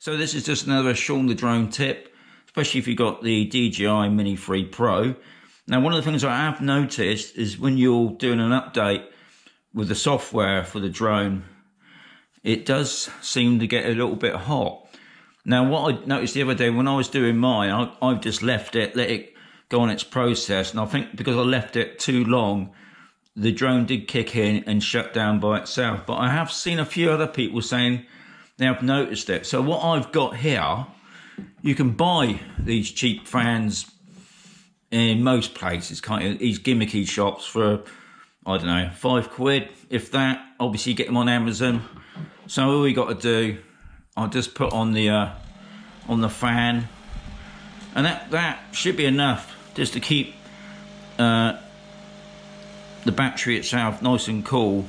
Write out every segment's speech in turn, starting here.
So this is just another Shaun the Drone tip, especially if you've got the DJI Mini 3 Pro. Now, one of the things I have noticed is when you're doing an update with the software for the drone, it does seem to get a little bit hot. Now, what I noticed the other day when I was doing mine, I've just let it go on its process. And I think because I left it too long, the drone did kick in and shut down by itself. But I have seen a few other people saying they have noticed it. So what I've got here, you can buy these cheap fans in most places, kind of these gimmicky shops for, I don't know, £5, if that. Obviously you get them on Amazon. So all you got to do, I'll just put on the fan, and that should be enough just to keep the battery itself nice and cool.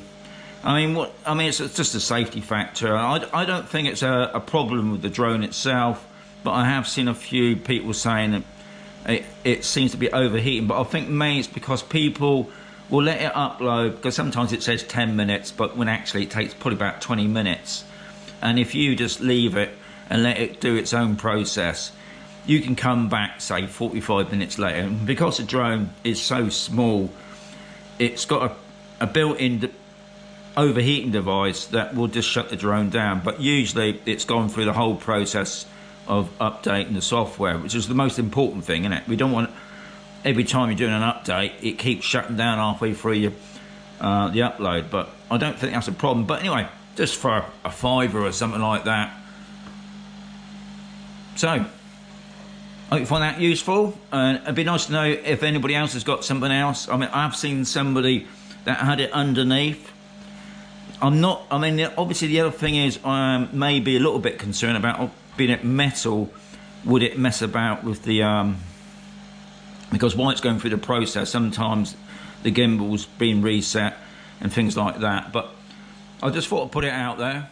I mean, it's just a safety factor. I don't think it's a problem with the drone itself, but I have seen a few people saying that it seems to be overheating. But I think mainly it's because people will let it upload, because sometimes it says 10 minutes, but when actually it takes probably about 20 minutes. And if you just leave it and let it do its own process, you can come back, say, 45 minutes later. And because the drone is so small, it's got a built-in overheating device that will just shut the drone down. But usually it's gone through the whole process of updating the software, which is the most important thing, isn't it? We don't want every time you're doing an update it keeps shutting down halfway through the upload. But I don't think that's a problem. But anyway, just for a £5 or something like that. So I hope you find that useful, and it'd be nice to know if anybody else has got something else. I mean, I've seen somebody that had it underneath. Obviously the other thing is I may be a little bit concerned about being it metal. Would it mess about with the because while it's going through the process, sometimes the gimbal's being reset and things like that. But I just thought I'd put it out there.